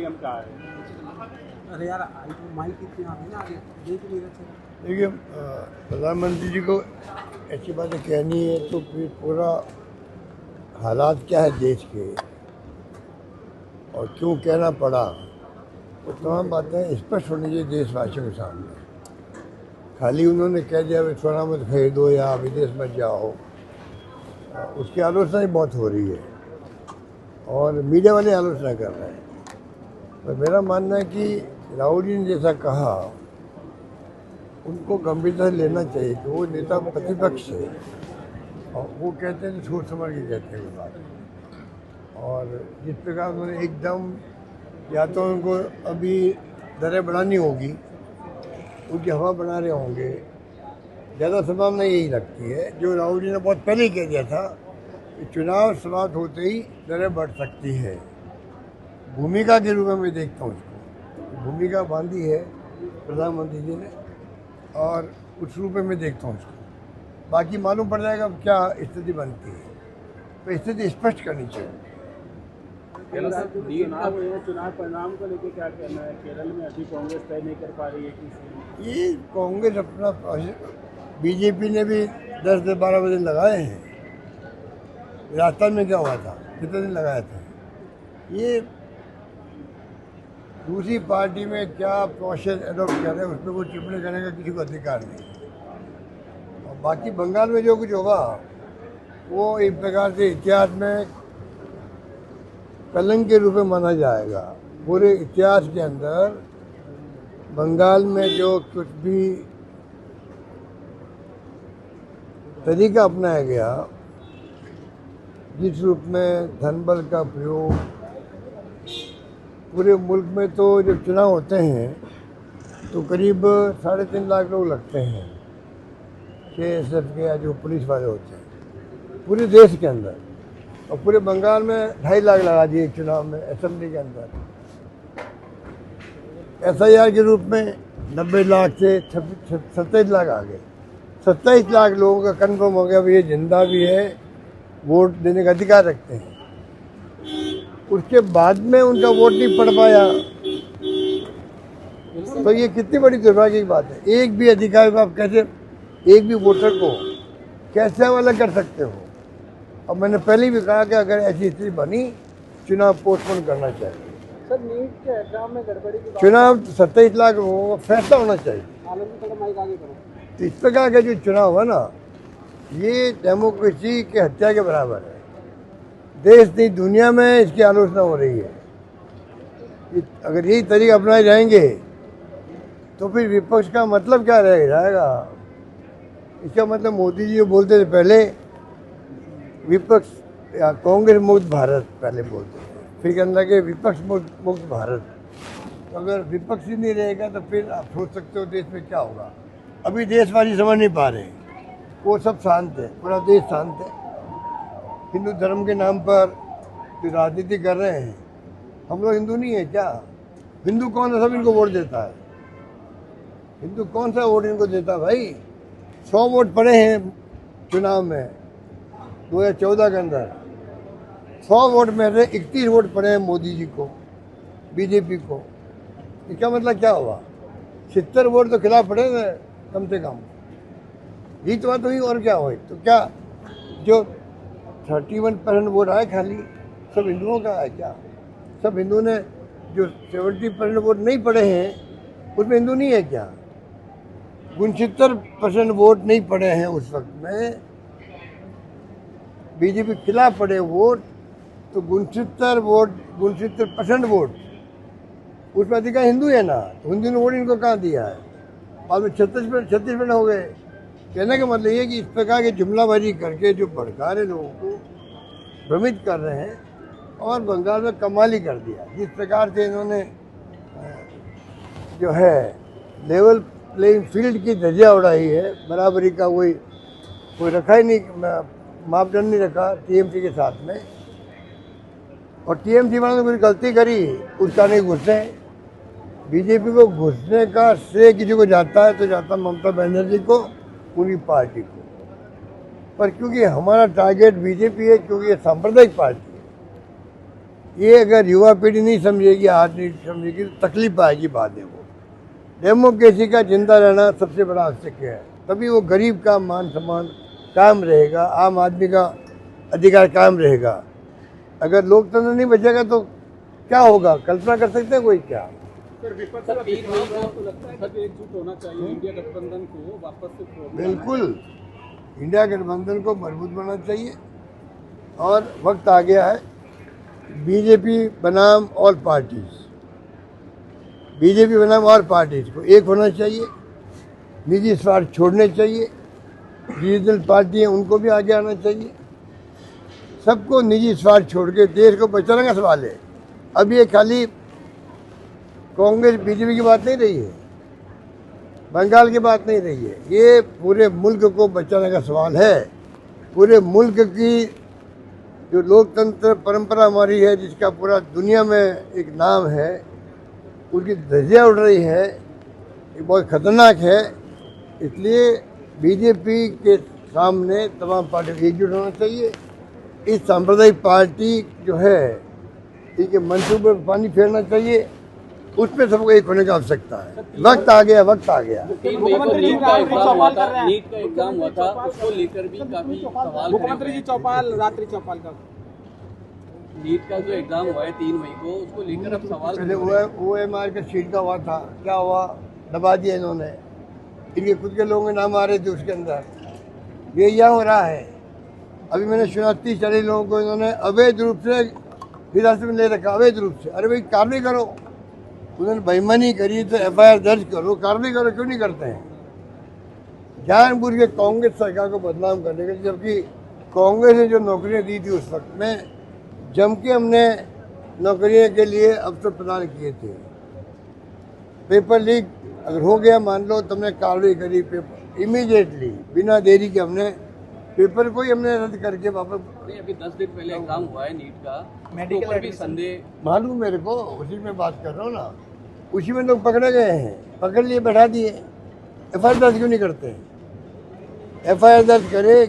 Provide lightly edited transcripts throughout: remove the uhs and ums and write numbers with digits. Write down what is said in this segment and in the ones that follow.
PM कहा है। अरे यार माइक कितनी आ गई ना आगे देख नहीं रहे। देखिए प्रधानमंत्री जी को ऐसी बातें कहनी है तो फिर पूरा हालात क्या है देश के और क्यों कहना पड़ा, तो तमाम बातें स्पष्ट होनी चाहिए देशवासियों के सामने। खाली उन्होंने कह दिया भाई सोना मत खरीदो या विदेश मत जाओ, उसकी आलोचना ही बहुत हो रही है और मीडिया वाले आलोचना कर रहे हैं। तो मेरा मानना है कि राहुल जी ने जैसा कहा उनको गंभीरता से लेना चाहिए कि वो नेता प्रतिपक्ष है और वो कहते हैं तो सोच समझ के कहते हैं वो बात। और जिस प्रकार उन्होंने एकदम, या तो उनको अभी दरें बढ़ानी होगी, उनकी हवा बना रहे होंगे, ज़्यादा संभावना यही लगती है जो राहुल जी ने बहुत पहले ही कह दिया था कि चुनाव समाप्त होते ही दरें बढ़ सकती है। भूमिका के रूप में मैं देखता हूँ उसको, भूमिका बांधी है प्रधानमंत्री जी ने और उस रूप में मैं देखता हूँ उसको। बाकी मालूम पड़ जाएगा क्या स्थिति बनती है, तो स्थिति स्पष्ट करनी चाहिए। चुनाव परिणाम को लेकर क्या कहना है? केरल में अभी कांग्रेस तय नहीं कर पा रही है कि ये कांग्रेस अपना, बीजेपी ने भी 10 से 12 बजे लगाए हैं। राजस्थान में क्या हुआ था, कितने दिन लगाया था। ये दूसरी पार्टी में क्या प्रोसेस एडॉप्ट कर रहे हैं उसमें कोई टिप्पणी करने का किसी को अधिकार नहीं। और बाकी बंगाल में जो कुछ होगा वो एक प्रकार से इतिहास में कलंक के रूप में माना जाएगा। पूरे इतिहास के अंदर बंगाल में जो कुछ भी तरीका अपनाया गया, जिस रूप में धन बल का प्रयोग, पूरे मुल्क में तो जब चुनाव होते हैं तो करीब 3.5 लाख लोग लगते हैं, KSF के या जो पुलिस वाले होते हैं पूरे देश के अंदर। और पूरे बंगाल में 2.5 लाख लगा दिए चुनाव में, असेंबली के अंदर। SIR के रूप में 90 लाख से 27 लाख आ गए। 27 लाख लोगों का कन्फर्म हो गया, ये जिंदा भी है, वोट देने का अधिकार रखते हैं। उसके बाद में उनका वोट नहीं पड़ पाया, तो ये कितनी बड़ी दुर्भाग्य की बात है। एक भी अधिकारी को आप कैसे, एक भी वोटर को कैसे हवाला कर सकते हो। और मैंने पहले भी कहा कि अगर ऐसी स्थिति बनी, चुनाव पोस्टपोन करना चाहिए। सर नीट के एग्जाम में गड़बड़ी की बात, चुनाव 27 लाख लोगों का फैसला होना चाहिए। तो इस प्रकार का जो चुनाव है ना, ये डेमोक्रेसी के हत्या के बराबर है। देश नहीं दुनिया में इसकी आलोचना हो रही है। अगर यही तरीका अपनाए जाएंगे तो फिर विपक्ष का मतलब क्या रह जाएगा। इसका मतलब मोदी जी बोलते थे पहले विपक्ष या कांग्रेस मुक्त भारत पहले बोलते थे, फिर कहने लगे विपक्ष मुक्त भारत। तो अगर विपक्ष ही नहीं रहेगा तो फिर आप सोच सकते हो देश में क्या होगा। अभी देशवासी समझ नहीं पा रहे, वो सब शांत है, पूरा देश शांत है। हिंदू धर्म के नाम पर जो राजनीति कर रहे हैं, हम लोग हिंदू नहीं है क्या? हिंदू कौन सा सब इनको वोट देता है? हिंदू कौन सा वोट इनको देता है भाई? 100 वोट पड़े हैं चुनाव में 2014 के अंदर। 100 वोट में से 31 वोट पड़े हैं मोदी जी को, बीजेपी को। इसका मतलब क्या हुआ? 70 वोट तो खिलाफ पड़े थे कम से कम। यही तो बात हुई, और क्या हुई? तो क्या जो 31% वोट आए खाली सब हिंदुओं का है क्या? सब हिंदू ने, जो 70% वोट नहीं पड़े हैं उसमें हिंदू नहीं है क्या? 69% वोट नहीं पड़े हैं उस वक्त में, बीजेपी खिलाफ पड़े वोट, तो 69% वोट उसमें अधिकार हिंदू है ना, तो हिंदू ने वोट इनको कहाँ दिया है? बाद में 36% हो गए। कहने का मतलब ये कि इस प्रकार की जुमलाबाजी करके जो भड़का रहे लोगों को भ्रमित कर रहे हैं, और बंगाल में कमाल ही कर दिया। जिस प्रकार से इन्होंने जो है लेवल प्लेइंग फील्ड की धज्जियां उड़ाई है, बराबरी का कोई रखा ही नहीं, मापदंड नहीं रखा TMC के साथ में। और TMC वालों ने कोई गलती करी उसका नहीं घुसने। बीजेपी को घुसने का श्रेय किसी को जाता है तो जाता ममता बनर्जी को, पूरी पार्टी को। पर क्योंकि हमारा टारगेट बीजेपी है, क्योंकि ये सांप्रदायिक पार्टी है, ये अगर युवा पीढ़ी नहीं समझेगी, आज नहीं समझेगी तो तकलीफ आएगी बाद में। वो डेमोक्रेसी का जिंदा रहना सबसे बड़ा आवश्यक है, तभी वो गरीब का मान सम्मान कायम रहेगा, आम आदमी का अधिकार कायम रहेगा। अगर लोकतंत्र नहीं बचेगा तो क्या होगा, कल्पना कर सकते हैं कोई क्या? सर विपक्ष का विश्वास आपको लगता है कि एकजुट होना चाहिए इंडिया गठबंधन को वापस से बिल्कुल, इंडिया गठबंधन को मजबूत बनाना चाहिए और वक्त आ गया है बीजेपी बनाम ऑल पार्टीज, बीजेपी बनाम ऑल पार्टीज को एक होना चाहिए, निजी स्वार्थ छोड़ने चाहिए, रीजनल पार्टी हैं उनको भी आगे आना चाहिए, सबको निजी स्वार्थ छोड़ के देश को बचाने का सवाल है। अब ये खाली कांग्रेस बीजेपी की बात नहीं रही है, बंगाल की बात नहीं रही है, ये पूरे मुल्क को बचाने का सवाल है। पूरे मुल्क की जो लोकतंत्र परंपरा हमारी है, जिसका पूरा दुनिया में एक नाम है, उसकी धज्जियाँ उड़ रही है, ये बहुत खतरनाक है। इसलिए बीजेपी के सामने तमाम पार्टियों को एकजुट होना चाहिए। इस सांप्रदायिक पार्टी जो है इनके मंसूबे पर पानी फेरना चाहिए, उसमें सबको एक होने की आवश्यकता है। वक्त आ गया, वक्त आ गया। मुख्यमंत्री नीट का एग्जाम हुआ था, उसको लेकर भी काफी सवाल मुख्यमंत्री जी चौपाल, रात्रि चौपाल का नीट का जो एग्जाम हुआ है 3 मई को, उसको लेकर अब सवाल पहले OMR का सीट का हुआ था, क्या हुआ, दबा दिया इन्होंने, इनके खुद के लोगों के नाम आ रहे थे उसके अंदर। ये यहाँ हो रहा है। अभी मैंने सुना 30-40 लोगों को इन्होंने अवैध रूप से हिरासत में ले रखा, अवैध रूप से। अरे भाई कार्रवाई करो, उन्होंने बेईमानी करी तो FIR दर्ज करो, कार्रवाई करो, क्यों नहीं करते हैं? जानबूझ के कांग्रेस सरकार को बदनाम करने के, जबकि कांग्रेस ने जो नौकरियां दी थी उस वक्त में जम के हमने नौकरियों के लिए अवसर प्रदान किए थे। पेपर लीक अगर हो गया मान लो, तुमने कार्रवाई करी, पेपर इमीडिएटली बिना देरी के हमने पेपर को ही हमने रद्द करके वापस। अभी 10 दिन पहले एग्जाम हुआ है नीट का, मेडिकल भी संदेह मालूम मेरे को, उसी में बात कर रहा हूँ ना, उसी में लोग पकड़े गए हैं, पकड़ लिए, बैठा दिए। FIR दर्ज क्यों नहीं करते हैं? FIR दर्ज करे,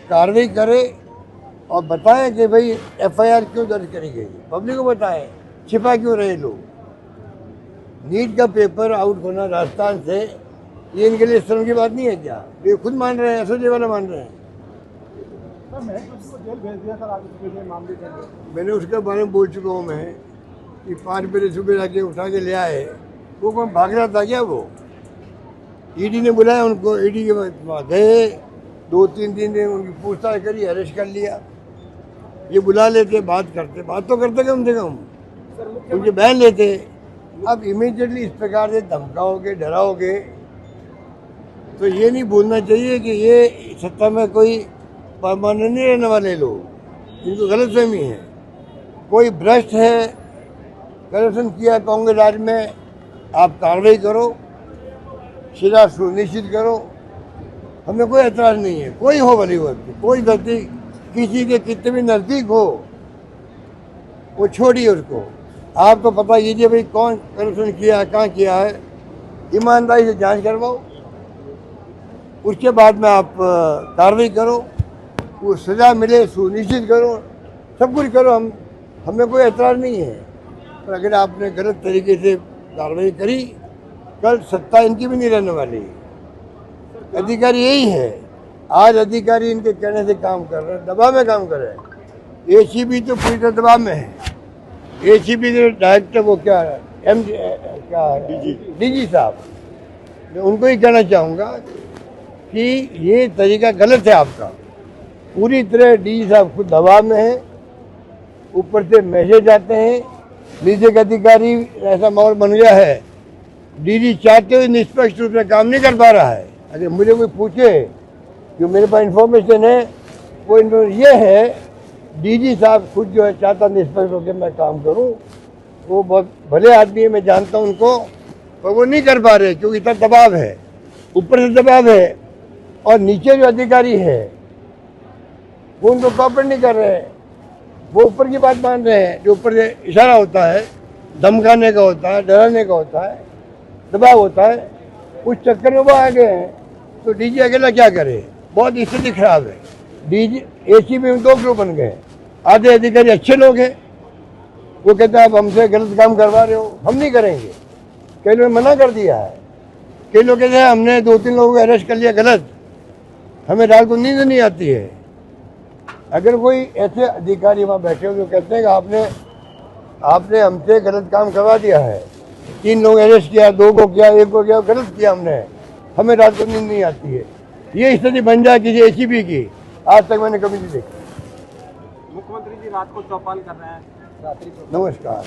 कार्रवाई करे और बताएं कि भाई FIR क्यों दर्ज करी गई, पब्लिक को बताएं, छिपा क्यों रहे लोग। नीट का पेपर आउट होना राजस्थान से, ये इनके लिए शर्म की बात नहीं है क्या? ये खुद मान रहे हैं, SOJ वाला मान रहे हैं। जेल भेज दिया सर, आगे मामले चल रहे। मैंने उसके बारे में बोल चुका हूँ मैं कि 5 बजे सुबह जाके उठा के ले आए, वो कौन भाग रहा था क्या? वो ED ने बुलाया उनको, ED के बाद गए, 2-3 दिन उनकी पूछताछ करी, अरेस्ट कर लिया। ये बुला लेते, बात करते, बात तो करते कम से कम, उनके बयान लेते। अब इमीडिएटली इस प्रकार से धमकाओगे, डराओगे, तो ये नहीं भूलना चाहिए कि ये सत्ता में कोई परमानेंट नहीं रहने वाले लोग, इनको गलतफहमी है। कोई भ्रष्ट है, करप्शन किया कांग्रेस राज में, आप कार्रवाई करो, सजा सुनिश्चित करो, हमें कोई एतराज नहीं है। कोई हो भली व्यक्ति, कोई व्यक्ति किसी के कितने भी नज़दीक हो, वो छोड़िए उसको। आप तो पता कीजिए भाई कौन करप्शन किया है, कहाँ किया है, ईमानदारी से जांच करवाओ, उसके बाद में आप कार्रवाई करो, वो सज़ा मिले सुनिश्चित करो, सब कुछ करो। हमें कोई एतराज़ नहीं है। पर अगर आपने गलत तरीके से कार्रवाई करी, कल सत्ता इनकी भी नहीं रहने वाली। अधिकारी यही है, आज अधिकारी इनके कहने से काम कर रहे हैं, दबाव में काम कर रहे हैं। ACB तो पूरी तरह दबाव में है। ACB के डायरेक्टर वो क्या है, DG साहब, मैं उनको ही कहना चाहूँगा कि ये तरीका गलत है आपका। पूरी तरह DG साहब खुद दबाव में है, ऊपर से मैसेज आते हैं, नीचे के अधिकारी, ऐसा माहौल बन गया है। DG चाहते हुए निष्पक्ष रूप से काम नहीं कर पा रहा है। अगर मुझे कोई पूछे, जो मेरे पास इन्फॉर्मेशन है, वो ये है, DG साहब खुद जो है चाहता निष्पक्ष होकर मैं काम करूं, वो बहुत भले आदमी है, मैं जानता हूं उनको, पर वो नहीं कर पा रहे क्योंकि इतना दबाव है, ऊपर से दबाव है, और नीचे जो अधिकारी है वो उनको कॉपरेट नहीं कर रहे हैं, वो ऊपर की बात मान रहे हैं। जो ऊपर से इशारा होता है, धमकाने का होता है, डराने का होता है, दबाव होता है, उस चक्कर में वो आ गए हैं। तो DG अकेला क्या करे, बहुत स्थिति खराब है। ACB में 2 ग्रुप बन गए, आधे अधिकारी अच्छे लोग हैं, वो कहता है आप हमसे गलत काम करवा रहे हो, हम नहीं करेंगे। कई लोगों ने मना कर दिया है। कई लोग कहते हैं हमने 2-3 लोगों को अरेस्ट कर लिया गलत, हमें रात को नींद नहीं आती है। अगर कोई ऐसे अधिकारी वहाँ बैठे हो जो कहते हैं कि आपने हमसे गलत काम करवा दिया है, 3 लोग अरेस्ट किया, 2 को किया, 1 को किया, गलत किया हमने, हमें रात को नींद नहीं आती है, ये स्थिति बन जाए किसी एसीपी की, आज तक मैंने कभी नहीं देखी। मुख्यमंत्री जी रात को चौपाल कर रहे हैं, रात्रि को। नमस्कार।